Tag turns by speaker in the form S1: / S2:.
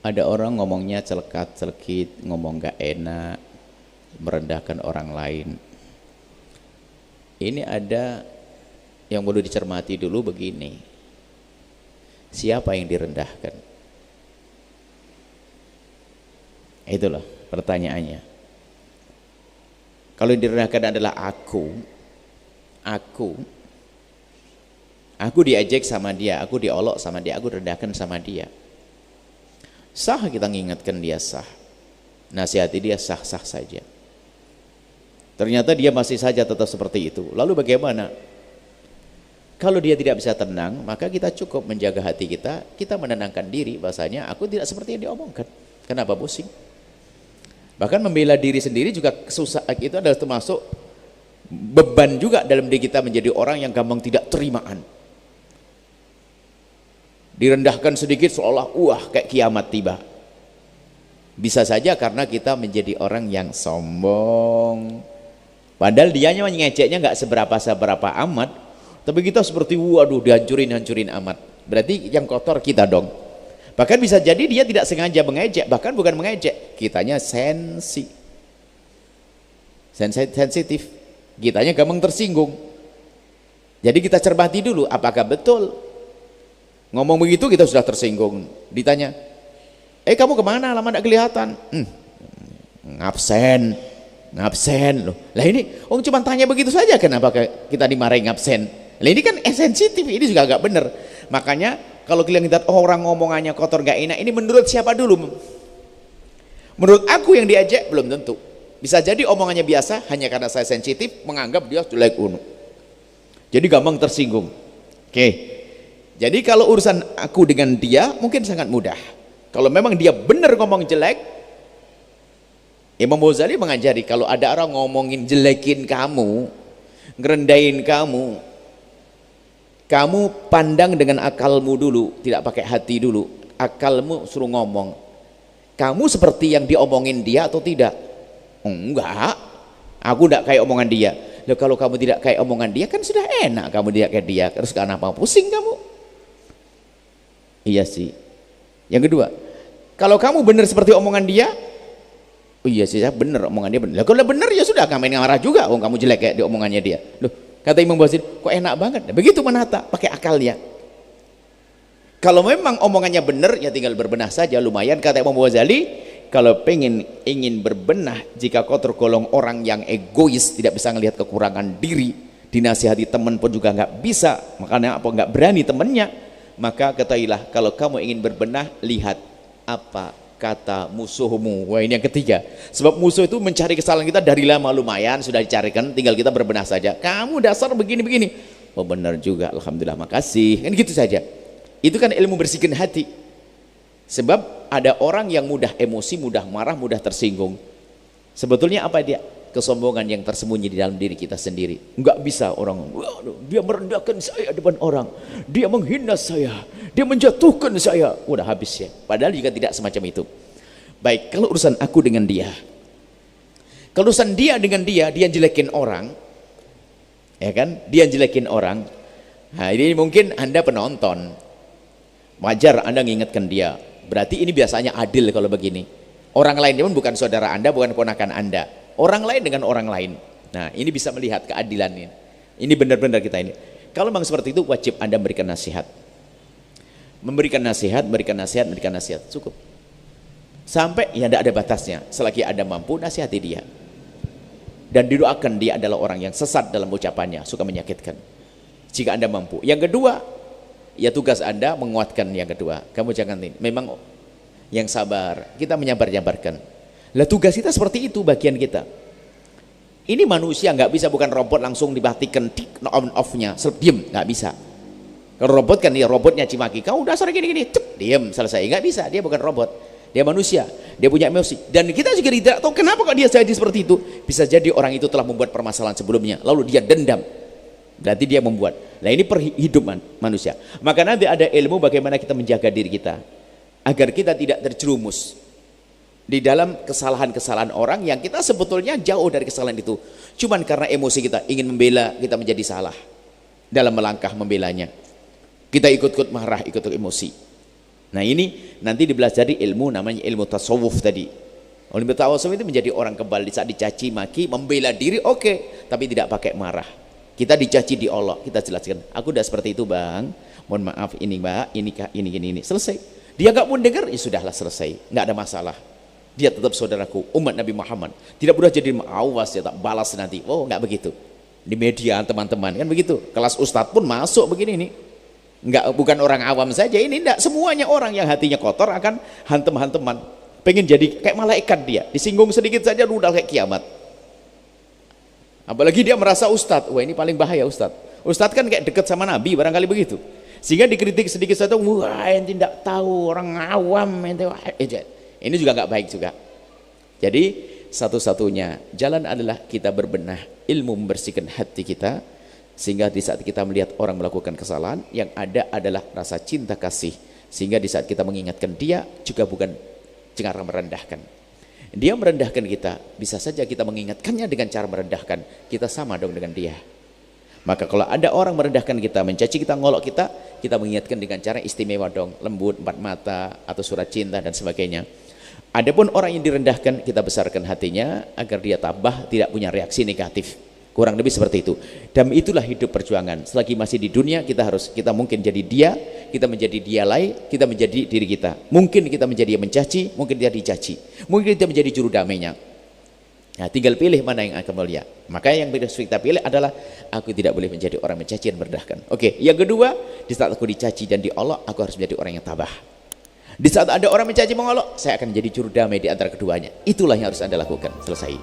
S1: Ada orang ngomongnya celekat-celekit, ngomong gak enak, merendahkan orang lain. Ini ada yang perlu dicermati dulu begini. Siapa yang direndahkan? Itulah pertanyaannya. Kalau yang direndahkan adalah aku diejek sama dia, aku diolok sama dia, aku direndahkan sama dia. Sah kita mengingatkan dia, sah. Nasihati dia sah-sah saja. Ternyata dia masih saja tetap seperti itu. Lalu bagaimana? Kalau dia tidak bisa tenang, maka kita cukup menjaga hati kita, kita menenangkan diri bahasanya aku tidak seperti yang diomongkan. Kenapa pusing? Bahkan membela diri sendiri juga susah, itu adalah termasuk beban juga dalam diri kita menjadi orang yang gampang tidak terimaan. Direndahkan sedikit seolah kayak kiamat tiba. Bisa saja karena kita menjadi orang yang sombong. Padahal dianya ngeceknya nggak seberapa amat, tapi kita seperti waduh dihancurin amat. Berarti yang kotor kita dong. Bahkan bisa jadi dia tidak sengaja mengejek, bahkan bukan mengejek, kitanya sensitif. Kitanya gampang tersinggung. Jadi kita cermati dulu apakah betul ngomong begitu kita sudah tersinggung. Ditanya, kamu kemana, lama tidak kelihatan? Ngabsen loh. Lah ini cuma tanya begitu saja, kenapa kita dimarahin ngabsen? Lah ini kan sensitif, ini juga agak benar. Makanya kalau kalian lihat orang ngomongannya kotor gak enak, ini menurut siapa dulu? Menurut aku yang diajak belum tentu. Bisa jadi omongannya biasa, hanya karena saya sensitif menganggap dia jelek jadi gampang tersinggung. Jadi kalau urusan aku dengan dia mungkin sangat mudah. Kalau memang dia benar ngomong jelek, Imam Ghazali mengajari kalau ada orang ngomongin jelekin kamu, ngerendahin kamu pandang dengan akalmu dulu, tidak pakai hati dulu. Akalmu suruh ngomong, kamu seperti yang diomongin dia atau tidak? Enggak, aku tidak kayak omongan dia. Loh, kalau kamu tidak kayak omongan dia kan sudah enak, kamu tidak kayak dia, terus kenapa pusing kamu? Iya sih. Yang kedua, kalau kamu benar seperti omongan dia, iya sih, saya benar omongan dia benar. Kalau benar ya sudah, kamu marah juga, kamu jelek kayak di omongannya dia. Loh, kata Imam Ghazali, kok enak banget. Begitu menata, pakai akalnya. Kalau memang omongannya benar, ya tinggal berbenah saja, lumayan. Kata Imam Ghazali, kalau ingin berbenah, jika kau tergolong orang yang egois, tidak bisa melihat kekurangan diri, dinasihati teman pun juga nggak bisa, makanya apa nggak berani temannya, maka ketahuilah kalau kamu ingin berbenah, lihat apa kata musuhmu. Wah, ini yang ketiga. Sebab musuh itu mencari kesalahan kita dari lama, lumayan sudah dicarikan, tinggal kita berbenah saja. Kamu dasar begini-begini. Oh benar juga, alhamdulillah, makasih. Kan gitu saja. Itu kan ilmu bersihkan hati. Sebab ada orang yang mudah emosi, mudah marah, mudah tersinggung. Sebetulnya apa dia? Kesombongan yang tersembunyi di dalam diri kita sendiri. Enggak bisa orang, dia merendahkan saya depan orang, dia menghina saya, dia menjatuhkan saya, udah habis ya. Padahal juga tidak semacam itu. Baik, kalau urusan aku dengan dia, kalau urusan dia dengan dia jelekin orang, ya kan, dia jelekin orang. Nah ini mungkin Anda penonton, wajar Anda mengingatkan dia. Berarti ini biasanya adil kalau begini. Orang lain pun bukan saudara Anda, bukan ponakan Anda, orang lain dengan orang lain. Nah ini bisa melihat keadilan ini. Ini benar-benar kita ini. Kalau memang seperti itu, wajib Anda memberikan nasihat. Memberikan nasihat, cukup. Sampai ya tidak ada batasnya. Selagi Anda mampu, nasihati dia. Dan didoakan dia adalah orang yang sesat dalam ucapannya, suka menyakitkan. Jika Anda mampu. Yang kedua, ya tugas Anda menguatkan yang kedua. Kamu jangan ini. Memang yang sabar, kita menyabar-nyabarkan. Lah tugas kita seperti itu, bagian kita. Ini manusia nggak bisa, bukan robot langsung dibatikan on off-nya, diem, nggak bisa. Kalau robot kan dia robotnya cimaki, kau dasar gini-gini, diem, selesai. Nggak bisa, dia bukan robot, dia manusia, dia punya emosi. Dan kita juga tidak tahu kenapa kok dia jadi seperti itu. Bisa jadi orang itu telah membuat permasalahan sebelumnya, lalu dia dendam. Berarti dia membuat. Nah ini perhidupan manusia. Maka nanti ada ilmu bagaimana kita menjaga diri kita agar kita tidak terjerumus di dalam kesalahan-kesalahan orang yang kita sebetulnya jauh dari kesalahan itu. Cuman karena emosi kita ingin membela, kita menjadi salah dalam melangkah membelanya. Kita ikut-ikut marah, ikut-ikut emosi. Nah ini nanti dipelajari ilmu namanya ilmu tasawuf tadi. Ilmu tasawuf itu menjadi orang kebal di saat dicaci maki, membela diri oke, tapi tidak pakai marah. Kita dicaci di Allah, kita jelaskan, aku udah seperti itu bang, mohon maaf ini mbak, ini, selesai. Dia nggak mau dengar, ya sudahlah selesai, nggak ada masalah. Dia tetap saudaraku, umat Nabi Muhammad. Tidak perlu jadi awas ya tak balas nanti. Oh nggak begitu. Di media teman-teman kan begitu. Kelas ustadz pun masuk begini nih. Enggak, bukan orang awam saja ini, enggak, semuanya orang yang hatinya kotor akan hantem-hanteman, pengen jadi kayak malaikat, dia disinggung sedikit saja udah kayak kiamat. Apalagi dia merasa ustadz, wah ini paling bahaya ustadz. Ustadz kan kayak deket sama Nabi barangkali begitu, sehingga dikritik sedikit saja, wah ente tidak tahu, orang awam ente. Ini juga nggak baik juga. Jadi satu-satunya jalan adalah kita berbenah, ilmu membersihkan hati kita, sehingga di saat kita melihat orang melakukan kesalahan, yang ada adalah rasa cinta kasih, sehingga di saat kita mengingatkan dia juga bukan cara merendahkan. Dia merendahkan kita, bisa saja kita mengingatkannya dengan cara merendahkan, kita sama dong dengan dia. Maka kalau ada orang merendahkan kita, mencaci kita, ngolok kita, kita mengingatkan dengan cara istimewa dong, lembut, empat mata, atau surat cinta dan sebagainya. Adapun orang yang direndahkan, kita besarkan hatinya agar dia tabah, tidak punya reaksi negatif. Kurang lebih seperti itu. Dan itulah hidup perjuangan. Selagi masih di dunia, kita mungkin jadi dia, kita menjadi dia lain, kita menjadi diri kita. Mungkin kita menjadi yang mencaci, mungkin dia dicaci, mungkin kita menjadi juru damainya. Nah, tinggal pilih mana yang akan mulia. Maka yang harus kita pilih adalah, aku tidak boleh menjadi orang mencaci dan merendahkan. Oke, yang kedua, di saat aku dicaci dan di Allah, aku harus menjadi orang yang tabah. Di saat ada orang mencaci mengolok, saya akan menjadi juru damai di antara keduanya. Itulah yang harus Anda lakukan. Selesai.